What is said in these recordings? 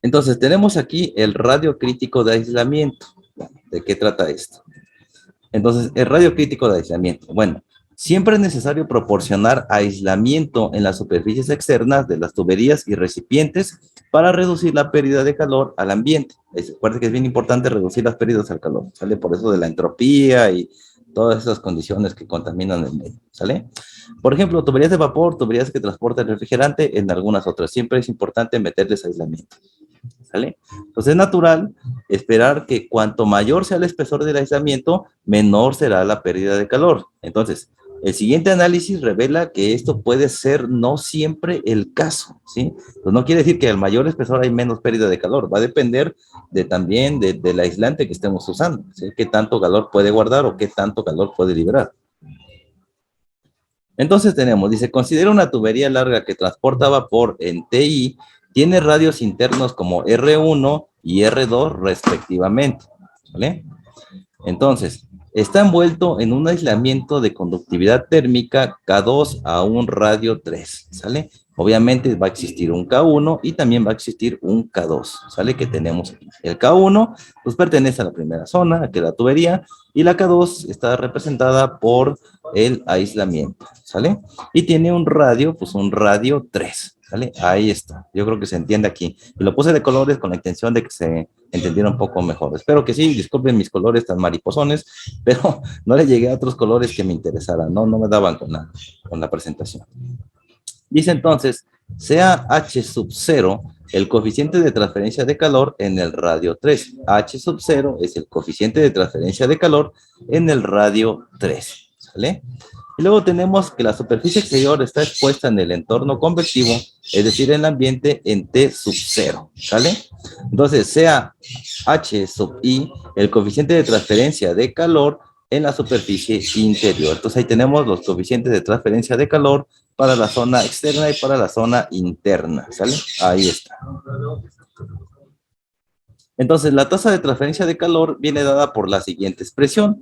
Entonces, tenemos aquí el radio crítico de aislamiento. ¿De qué trata esto? Entonces, el radio crítico de aislamiento. Bueno, siempre es necesario proporcionar aislamiento en las superficies externas de las tuberías y recipientes para reducir la pérdida de calor al ambiente. Recuerda que es bien importante reducir las pérdidas al calor, ¿sale? Por eso de la entropía y todas esas condiciones que contaminan el medio, ¿sale? Por ejemplo, tuberías de vapor, tuberías que transportan refrigerante, en algunas otras. Siempre es importante meterles aislamiento. ¿Sale? Entonces es natural esperar que cuanto mayor sea el espesor del aislamiento, menor será la pérdida de calor. Entonces, el siguiente análisis revela que esto puede ser no siempre el caso, ¿sí? Pues no quiere decir que al mayor espesor hay menos pérdida de calor, va a depender también del aislante que estemos usando, ¿sí? Qué tanto calor puede guardar o qué tanto calor puede liberar. Entonces tenemos, dice, considera una tubería larga que transporta vapor en TI, tiene radios internos como R1 y R2 respectivamente, ¿vale? Entonces, está envuelto en un aislamiento de conductividad térmica K2 a un radio 3, ¿sale? Obviamente va a existir un K1 y también va a existir un K2, ¿sale? Que tenemos aquí. El K1, pues pertenece a la primera zona, que es la tubería, y la K2 está representada por el aislamiento, ¿sale? Y tiene un radio, pues un radio 3, ¿sale? Ahí está. Yo creo que se entiende aquí. Y lo puse de colores con la intención de que se entendiera un poco mejor. Espero que sí, disculpen mis colores tan mariposones, pero no le llegué a otros colores que me interesaran, no me daban con la presentación. Dice entonces, sea H sub 0 el coeficiente de transferencia de calor en el radio 3. H sub 0 es el coeficiente de transferencia de calor en el radio 3. ¿Sale? Y luego tenemos que la superficie exterior está expuesta en el entorno convectivo, es decir, en el ambiente en T sub 0. ¿Sale? Entonces, sea H sub I el coeficiente de transferencia de calor en la superficie interior. Entonces ahí tenemos los coeficientes de transferencia de calor para la zona externa y para la zona interna, ¿sale? Ahí está. Entonces, la tasa de transferencia de calor viene dada por la siguiente expresión.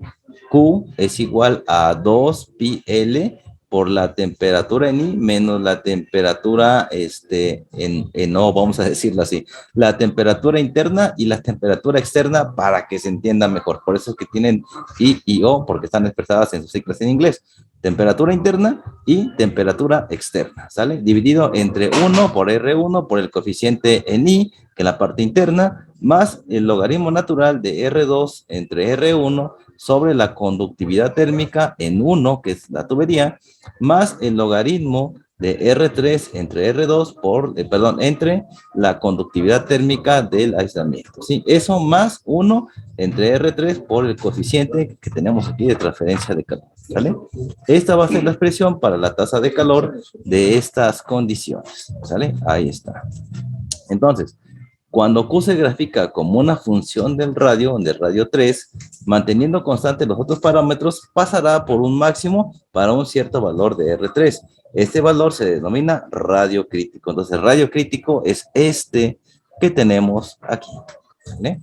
Q es igual a 2 pi L por la temperatura en I menos la temperatura en O, vamos a decirlo así. La temperatura interna y la temperatura externa para que se entienda mejor. Por eso es que tienen I y O, porque están expresadas en sus siglas en inglés. Temperatura interna y temperatura externa, ¿sale? Dividido entre 1 por R1 por el coeficiente en I, que es la parte interna, más el logaritmo natural de R2 entre R1 sobre la conductividad térmica en 1, que es la tubería, más el logaritmo de R3 entre R2 entre la conductividad térmica del aislamiento, ¿sí? Eso más 1 entre R3 por el coeficiente que tenemos aquí de transferencia de calor, ¿sale? Esta va a ser la expresión para la tasa de calor de estas condiciones, ¿sale? Ahí está. Entonces, cuando Q se grafica como una función del radio 3, manteniendo constantes los otros parámetros, pasará por un máximo para un cierto valor de R3. Este valor se denomina radio crítico. Entonces, radio crítico es este que tenemos aquí, ¿vale?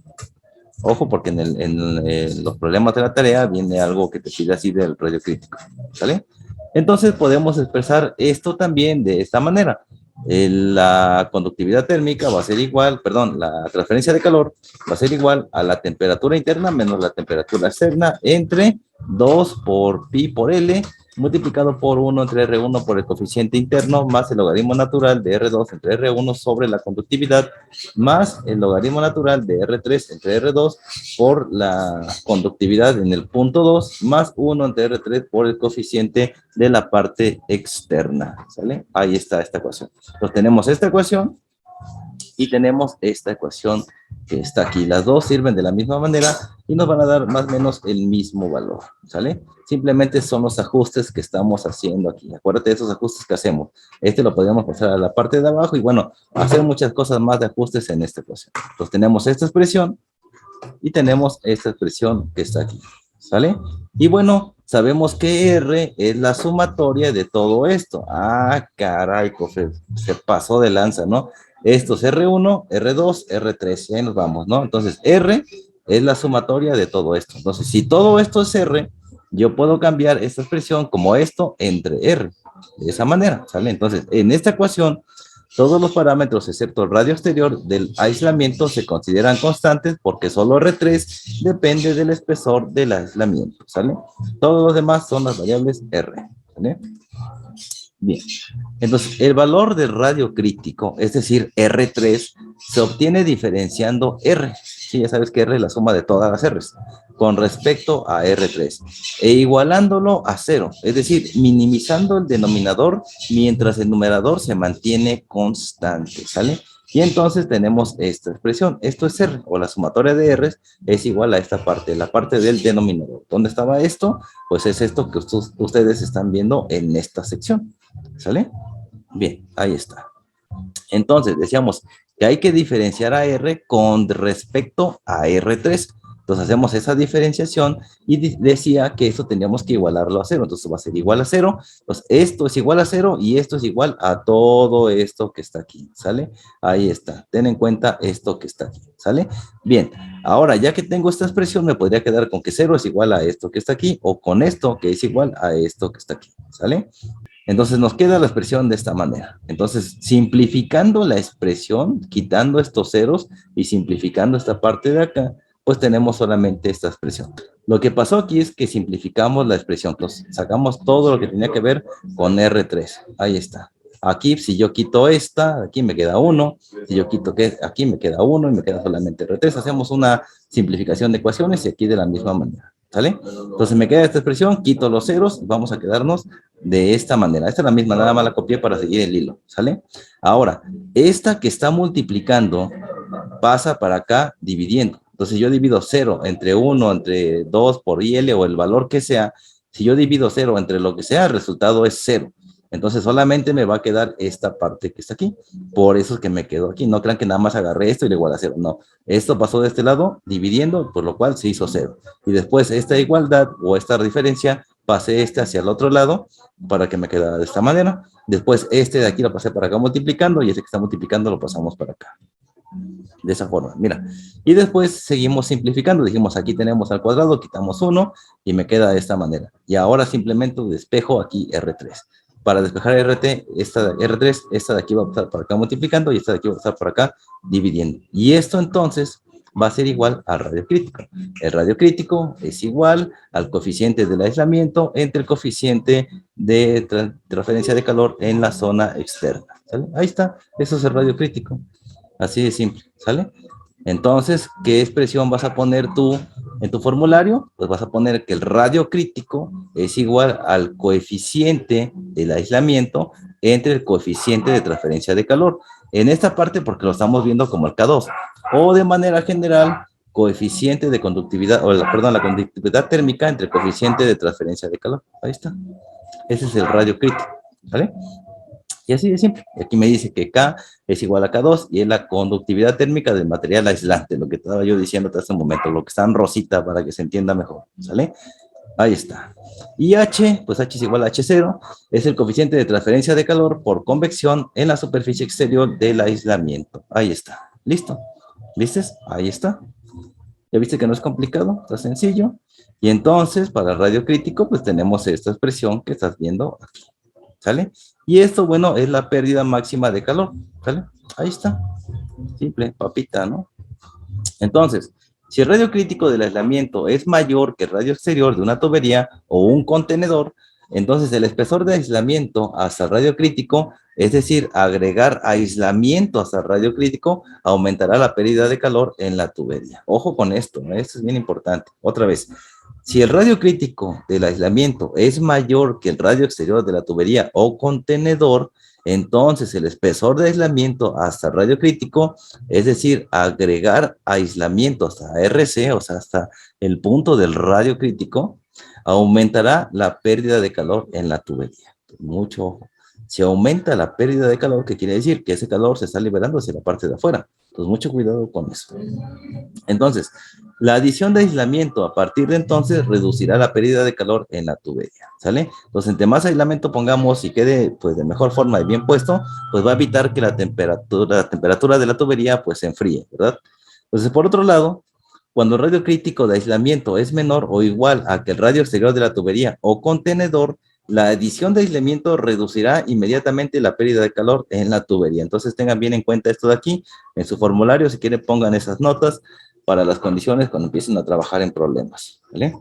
Ojo, porque en los problemas de la tarea viene algo que te pide así del radio crítico, ¿sale? Entonces podemos expresar esto también de esta manera. La conductividad térmica va a ser igual, perdón, la transferencia de calor va a ser igual a la temperatura interna menos la temperatura externa entre 2 por pi por L multiplicado por 1 entre R1 por el coeficiente interno más el logaritmo natural de R2 entre R1 sobre la conductividad más el logaritmo natural de R3 entre R2 por la conductividad en el punto 2 más 1 entre R3 por el coeficiente de la parte externa, ¿sale? Ahí está esta ecuación. Entonces tenemos esta ecuación y tenemos esta ecuación que está aquí. Las dos sirven de la misma manera y nos van a dar más o menos el mismo valor, ¿sale? Simplemente son los ajustes que estamos haciendo aquí. Acuérdate de esos ajustes que hacemos. Este lo podemos pasar a la parte de abajo y bueno, hacer muchas cosas más de ajustes en esta ecuación. Entonces tenemos esta expresión y tenemos esta expresión que está aquí, ¿sale? Y bueno, sabemos que R es la sumatoria de todo esto. Ah, caray, se pasó de lanza, ¿no? Esto es R1, R2, R3, y ahí nos vamos, ¿no? Entonces, R es la sumatoria de todo esto. Entonces, si todo esto es R, yo puedo cambiar esta expresión como esto entre R, de esa manera, ¿sale? Entonces, en esta ecuación, Todos los parámetros, excepto el radio exterior del aislamiento, se consideran constantes porque solo R3 depende del espesor del aislamiento, ¿sale? Todos los demás son las variables R, ¿vale? Bien, entonces el valor del radio crítico, es decir, R3, se obtiene diferenciando R. Sí, ya sabes que R es la suma de todas las R's con respecto a R3 e igualándolo a cero, es decir, minimizando el denominador mientras el numerador se mantiene constante, ¿sale? Y entonces tenemos esta expresión, esto es R, o la sumatoria de R's es igual a esta parte, la parte del denominador. ¿Dónde estaba esto? Pues es esto que ustedes están viendo en esta sección, ¿sale? Bien, ahí está. Entonces, decíamos que hay que diferenciar a R con respecto a R3. Entonces, hacemos esa diferenciación y decía que esto teníamos que igualarlo a cero. Entonces, va a ser igual a cero. Entonces, esto es igual a cero y esto es igual a todo esto que está aquí, ¿sale? Ahí está. Ten en cuenta esto que está aquí, ¿sale? Bien, ahora, ya que tengo esta expresión, me podría quedar con que cero es igual a esto que está aquí o con esto que es igual a esto que está aquí, ¿sale? Entonces nos queda la expresión de esta manera. Entonces, simplificando la expresión, quitando estos ceros y simplificando esta parte de acá, pues tenemos solamente esta expresión. Lo que pasó aquí es que simplificamos la expresión. Entonces, sacamos todo lo que tenía que ver con R3. Ahí está. Aquí, si yo quito esta, aquí me queda 1. Si yo quito que aquí me queda 1 y me queda solamente R3. Hacemos una simplificación de ecuaciones y aquí de la misma manera. ¿Sale? Entonces me queda esta expresión, quito los ceros, vamos a quedarnos de esta manera. Esta es la misma, nada más la copié para seguir el hilo, ¿sale? Ahora, esta que está multiplicando pasa para acá dividiendo. Entonces yo divido 0 entre 1, entre 2 por IL o el valor que sea. Si yo divido 0 entre lo que sea, el resultado es 0. Entonces solamente me va a quedar esta parte que está aquí. Por eso es que me quedo aquí. No crean que nada más agarré esto y le igual a 0. No, esto pasó de este lado dividiendo, por lo cual se hizo 0. Y después esta igualdad o esta diferencia, pasé este hacia el otro lado para que me quedara de esta manera. Después este de aquí lo pasé para acá multiplicando y este que está multiplicando lo pasamos para acá. De esa forma, mira. Y después seguimos simplificando. Dijimos, aquí tenemos al cuadrado, quitamos 1 y me queda de esta manera. Y ahora simplemente despejo aquí R3. Para despejar R3, esta de aquí va a pasar para acá multiplicando y esta de aquí va a pasar por acá dividiendo. Y esto entonces va a ser igual al radio crítico. El radio crítico es igual al coeficiente del aislamiento entre el coeficiente de transferencia de calor en la zona externa. ¿Sale? Ahí está, eso es el radio crítico. Así de simple, ¿sale? Entonces, ¿qué expresión vas a poner tú en tu formulario? Pues vas a poner que el radio crítico es igual al coeficiente del aislamiento entre el coeficiente de transferencia de calor. En esta parte, porque lo estamos viendo como el K2. O de manera general, coeficiente de conductividad, perdón, la conductividad térmica entre el coeficiente de transferencia de calor. Ahí está. Ese es el radio crítico, ¿vale? Y así de simple. Aquí me dice que K es igual a K2 y es la conductividad térmica del material aislante, lo que estaba yo diciendo hasta este momento, lo que está en rosita para que se entienda mejor, ¿sale? Ahí está. Y H, pues H es igual a H0, es el coeficiente de transferencia de calor por convección en la superficie exterior del aislamiento. Ahí está. ¿Listo? ¿Viste? Ahí está. ¿Ya viste que no es complicado? Está sencillo. Y entonces, para el radio crítico, pues tenemos esta expresión que estás viendo aquí. ¿Sale? Y esto, bueno, es la pérdida máxima de calor, ¿sale? Ahí está. Simple, papita, ¿no? Entonces, si el radio crítico del aislamiento es mayor que el radio exterior de una tubería o un contenedor, entonces el espesor de aislamiento hasta el radio crítico, es decir, agregar aislamiento hasta el radio crítico, aumentará la pérdida de calor en la tubería. Ojo con esto, ¿no? Esto es bien importante. Otra vez, si el radio crítico del aislamiento es mayor que el radio exterior de la tubería o contenedor, entonces el espesor de aislamiento hasta el radio crítico, es decir, agregar aislamiento hasta RC, o sea, hasta el punto del radio crítico, aumentará la pérdida de calor en la tubería. Mucho ojo. Si aumenta la pérdida de calor, ¿qué quiere decir? Que ese calor se está liberando hacia la parte de afuera. Entonces, mucho cuidado con eso. Entonces, la adición de aislamiento a partir de entonces reducirá la pérdida de calor en la tubería, ¿sale? Entonces, entre más aislamiento pongamos y quede pues de mejor forma y bien puesto, pues va a evitar que la temperatura de la tubería pues se enfríe, ¿verdad? Entonces, por otro lado, cuando el radio crítico de aislamiento es menor o igual a que el radio exterior de la tubería o contenedor, La adición de aislamiento reducirá inmediatamente la pérdida de calor en la tubería. Entonces tengan bien en cuenta esto de aquí. En su formulario, si quieren, pongan esas notas para las condiciones cuando empiecen a trabajar en problemas. ¿Vale?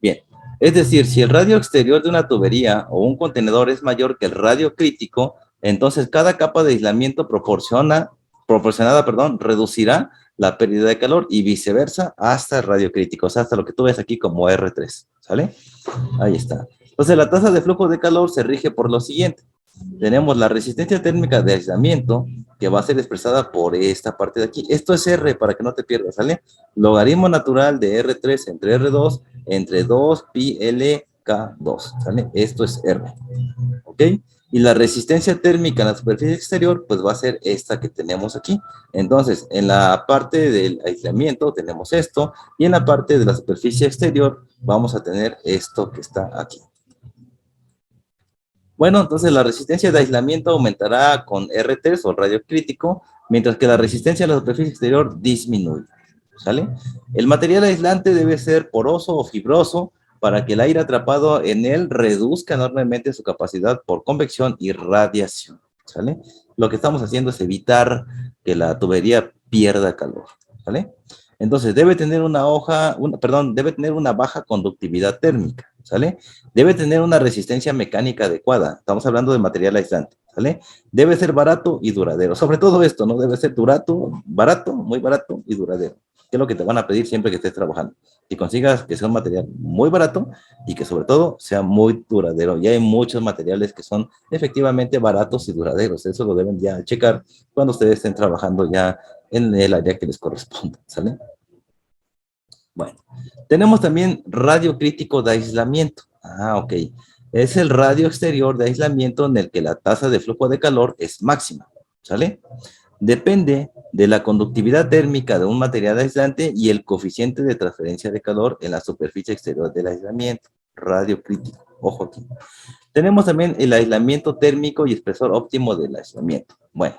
Bien. Es decir, si el radio exterior de una tubería o un contenedor es mayor que el radio crítico, entonces cada capa de aislamiento proporcionada, reducirá la pérdida de calor y viceversa hasta el radio crítico, o sea, hasta lo que tú ves aquí como R3, ¿sale? Ahí está. Entonces, la tasa de flujo de calor se rige por lo siguiente. Tenemos la resistencia térmica de aislamiento, que va a ser expresada por esta parte de aquí. Esto es R, para que no te pierdas, ¿sale? Logaritmo natural de R3 entre R2, entre 2 pi L K2, ¿sale? Esto es R, ¿ok? Y la resistencia térmica en la superficie exterior, pues va a ser esta que tenemos aquí. Entonces, en la parte del aislamiento tenemos esto, y en la parte de la superficie exterior vamos a tener esto que está aquí. Bueno, entonces la resistencia de aislamiento aumentará con R3 o radio crítico, mientras que la resistencia a la superficie exterior disminuye, ¿sale? El material aislante debe ser poroso o fibroso para que el aire atrapado en él reduzca enormemente su capacidad por convección y radiación, ¿sale? Lo que estamos haciendo es evitar que la tubería pierda calor, ¿sale? Entonces debe tener debe tener una baja conductividad térmica, ¿sale? Debe tener una resistencia mecánica adecuada. Estamos hablando de material aislante, ¿sale? Debe ser barato y duradero. Sobre todo esto, ¿no? Debe ser barato, muy barato y duradero. Que es lo que te van a pedir siempre que estés trabajando. Que consigas que sea un material muy barato y que sobre todo sea muy duradero. Ya hay muchos materiales que son efectivamente baratos y duraderos. Eso lo deben ya checar cuando ustedes estén trabajando ya en el área que les corresponda, ¿sale? Bueno, tenemos también radio crítico de aislamiento. Ah, ok. Es el radio exterior de aislamiento en el que la tasa de flujo de calor es máxima, ¿sale? Depende de la conductividad térmica de un material aislante y el coeficiente de transferencia de calor en la superficie exterior del aislamiento. Radio crítico. Ojo aquí. Tenemos también el aislamiento térmico y espesor óptimo del aislamiento. Bueno,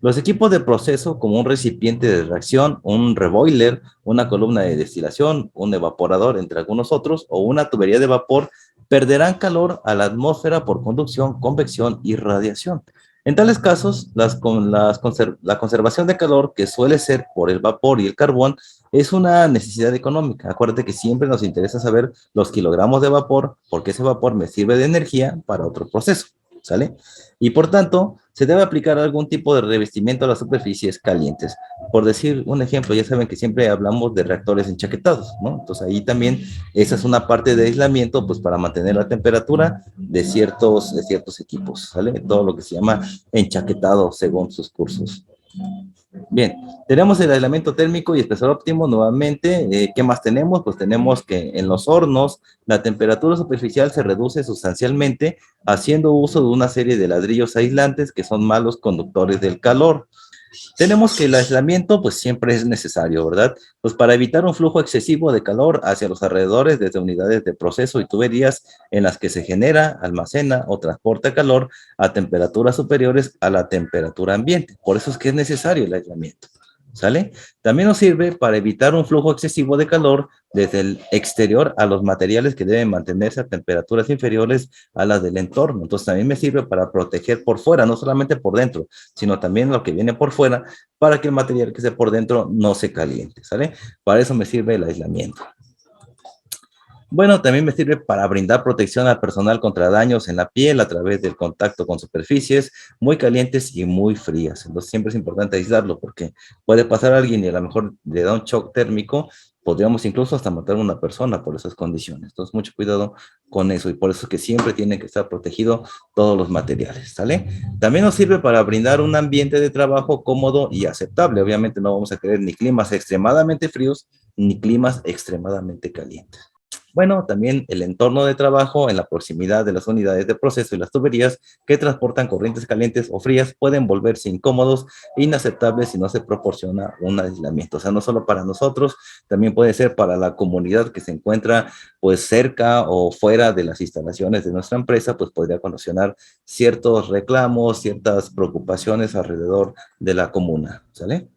los equipos de proceso como un recipiente de reacción, un reboiler, una columna de destilación, un evaporador, entre algunos otros, o una tubería de vapor, perderán calor a la atmósfera por conducción, convección y radiación. En tales casos, la conservación de calor, que suele ser por el vapor y el carbón, es una necesidad económica. Acuérdate que siempre nos interesa saber los kilogramos de vapor, porque ese vapor me sirve de energía para otro proceso, ¿sale? Y por tanto, se debe aplicar algún tipo de revestimiento a las superficies calientes. Por decir un ejemplo, ya saben que siempre hablamos de reactores enchaquetados, ¿no? Entonces ahí también esa es una parte de aislamiento, pues para mantener la temperatura de ciertos equipos, ¿sale? Todo lo que se llama enchaquetado según sus cursos. Bien, tenemos el aislamiento térmico y espesor óptimo nuevamente. ¿Qué más tenemos? Pues tenemos que en los hornos la temperatura superficial se reduce sustancialmente haciendo uso de una serie de ladrillos aislantes que son malos conductores del calor. Tenemos que el aislamiento pues siempre es necesario, ¿verdad? Pues para evitar un flujo excesivo de calor hacia los alrededores desde unidades de proceso y tuberías en las que se genera, almacena o transporta calor a temperaturas superiores a la temperatura ambiente. Por eso es que es necesario el aislamiento, ¿sale? También nos sirve para evitar un flujo excesivo de calor desde el exterior a los materiales que deben mantenerse a temperaturas inferiores a las del entorno. Entonces también me sirve para proteger por fuera, no solamente por dentro, sino también lo que viene por fuera, para que el material que esté por dentro no se caliente, ¿sale? Para eso me sirve el aislamiento. Bueno, también me sirve para brindar protección al personal contra daños en la piel a través del contacto con superficies muy calientes y muy frías. Entonces siempre es importante aislarlo porque puede pasar a alguien y a lo mejor le da un shock térmico, podríamos incluso hasta matar a una persona por esas condiciones. Entonces mucho cuidado con eso y por eso es que siempre tienen que estar protegidos todos los materiales, ¿sale? También nos sirve para brindar un ambiente de trabajo cómodo y aceptable. Obviamente no vamos a querer ni climas extremadamente fríos ni climas extremadamente calientes. Bueno, también el entorno de trabajo en la proximidad de las unidades de proceso y las tuberías que transportan corrientes calientes o frías pueden volverse incómodos e inaceptables si no se proporciona un aislamiento. O sea, no solo para nosotros, también puede ser para la comunidad que se encuentra pues cerca o fuera de las instalaciones de nuestra empresa, pues podría ocasionar ciertos reclamos, ciertas preocupaciones alrededor de la comuna, ¿sale?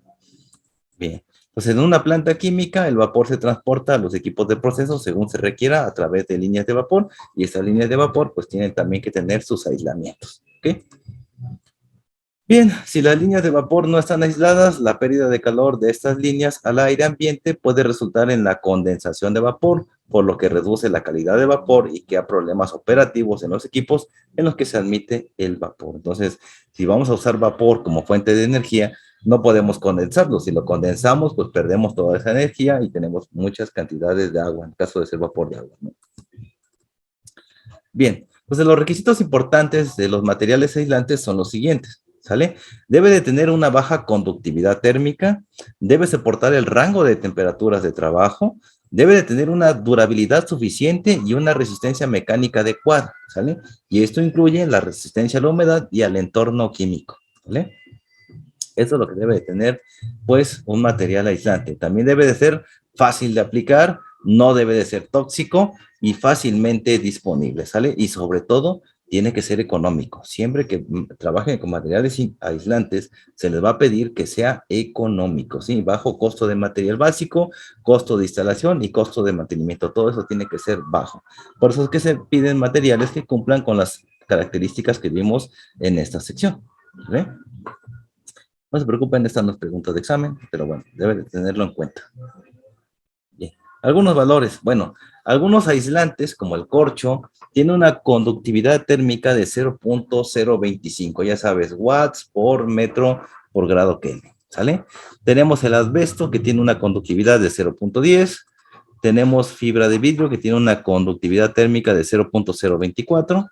Bien. Entonces, en una planta química, el vapor se transporta a los equipos de proceso según se requiera a través de líneas de vapor, y estas líneas de vapor pues tienen también que tener sus aislamientos, ¿ok? Bien, si las líneas de vapor no están aisladas, la pérdida de calor de estas líneas al aire ambiente puede resultar en la condensación de vapor, por lo que reduce la calidad de vapor y crea problemas operativos en los equipos en los que se admite el vapor. Entonces, si vamos a usar vapor como fuente de energía, no podemos condensarlo. Si lo condensamos, pues perdemos toda esa energía y tenemos muchas cantidades de agua, en caso de ser vapor de agua, ¿no? Bien, pues los requisitos importantes de los materiales aislantes son los siguientes, ¿sale? Debe de tener una baja conductividad térmica, debe soportar el rango de temperaturas de trabajo, debe de tener una durabilidad suficiente y una resistencia mecánica adecuada, ¿sale? Y esto incluye la resistencia a la humedad y al entorno químico, ¿vale? Eso es lo que debe de tener, pues, un material aislante. También debe de ser fácil de aplicar, no debe de ser tóxico y fácilmente disponible, ¿sale? Y sobre todo, tiene que ser económico. Siempre que trabajen con materiales aislantes, se les va a pedir que sea económico, ¿sí? Bajo costo de material básico, costo de instalación y costo de mantenimiento. Todo eso tiene que ser bajo. Por eso es que se piden materiales que cumplan con las características que vimos en esta sección, ¿vale? No se preocupen, estas no es preguntas de examen, pero bueno, debe de tenerlo en cuenta. Bien. Algunos valores. Bueno, algunos aislantes, como el corcho, tienen una conductividad térmica de 0.025, ya sabes, watts por metro por grado Kelvin, ¿sale? Tenemos el asbesto, que tiene una conductividad de 0.10. Tenemos fibra de vidrio, que tiene una conductividad térmica de 0.024.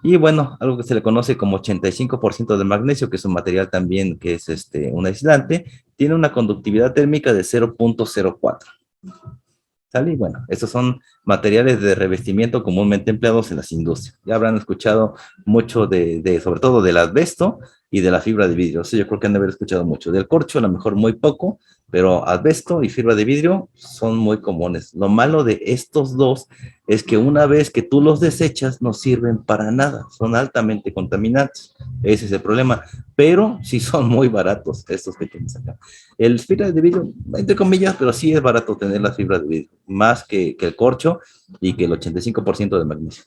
Y bueno, algo que se le conoce como 85% de magnesio, que es un material también que es un aislante, tiene una conductividad térmica de 0.04. ¿Sale? Y bueno, estos son materiales de revestimiento comúnmente empleados en las industrias. Ya habrán escuchado mucho sobre todo del asbesto y de la fibra de vidrio. O sea, yo creo que han de haber escuchado mucho. Del corcho, a lo mejor muy poco, pero asbesto y fibra de vidrio son muy comunes. Lo malo de estos dos es que una vez que tú los desechas, no sirven para nada. Son altamente contaminantes. Ese es el problema. Pero sí son muy baratos estos que tienes acá. El fibra de vidrio, entre comillas, pero sí es barato tener la fibra de vidrio, más que el corcho y que el 85% de magnesio.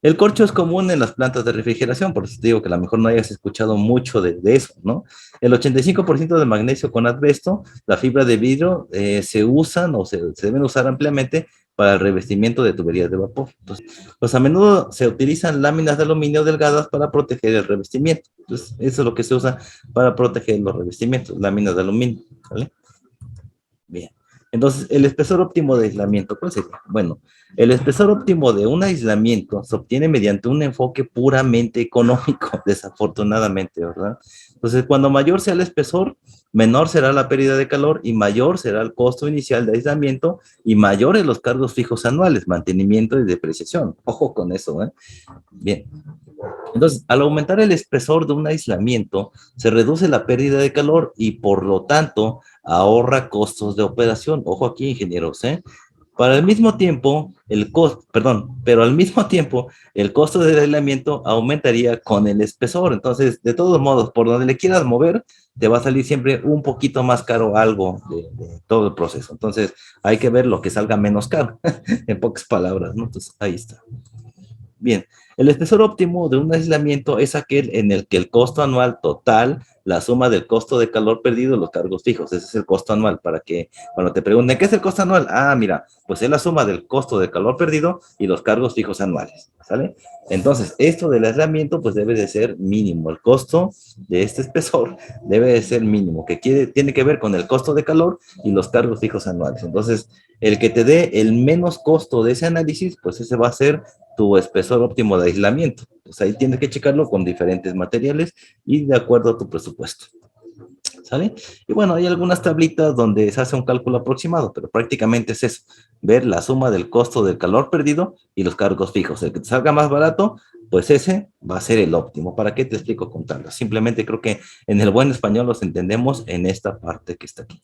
El corcho es común en las plantas de refrigeración, por eso te digo que a lo mejor no hayas escuchado mucho de eso, ¿no? El 85% de magnesio con asbesto, la fibra de vidrio se usan o se deben usar ampliamente para el revestimiento de tuberías de vapor. Entonces, pues a menudo se utilizan láminas de aluminio delgadas para proteger el revestimiento. Entonces, eso es lo que se usa para proteger los revestimientos, láminas de aluminio, ¿vale? Bien. Entonces, el espesor óptimo de aislamiento, ¿cuál sería? Bueno, el espesor óptimo de un aislamiento se obtiene mediante un enfoque puramente económico, desafortunadamente, ¿verdad? Entonces, cuando mayor sea el espesor, menor será la pérdida de calor y mayor será el costo inicial de aislamiento y mayores los cargos fijos anuales, mantenimiento y depreciación. Ojo con eso, ¿eh? Bien. Entonces, al aumentar el espesor de un aislamiento, se reduce la pérdida de calor y por lo tanto ahorra costos de operación. Ojo aquí, ingenieros, ¿eh? Para el mismo tiempo, pero al mismo tiempo, el costo del aislamiento aumentaría con el espesor. Entonces, de todos modos, por donde le quieras mover, te va a salir siempre un poquito más caro algo de todo el proceso. Entonces, hay que ver lo que salga menos caro, en pocas palabras, ¿no? Entonces, ahí está. Bien, el espesor óptimo de un aislamiento es aquel en el que el costo anual total, la suma del costo de calor perdido y los cargos fijos, ese es el costo anual, para que cuando te pregunten, ¿qué es el costo anual? Ah, mira, pues es la suma del costo de calor perdido y los cargos fijos anuales, ¿sale? Entonces, esto del aislamiento, pues debe de ser mínimo, el costo de este espesor debe de ser mínimo, tiene que ver con el costo de calor y los cargos fijos anuales. Entonces, el que te dé el menos costo de ese análisis, pues ese va a ser tu espesor óptimo de aislamiento. Pues ahí tienes que checarlo con diferentes materiales y de acuerdo a tu presupuesto. ¿Sale? Y bueno, hay algunas tablitas donde se hace un cálculo aproximado, pero prácticamente es eso, ver la suma del costo del calor perdido y los cargos fijos. El que te salga más barato, pues ese va a ser el óptimo. ¿Para qué te explico con tablas? Simplemente creo que en el buen español los entendemos en esta parte que está aquí.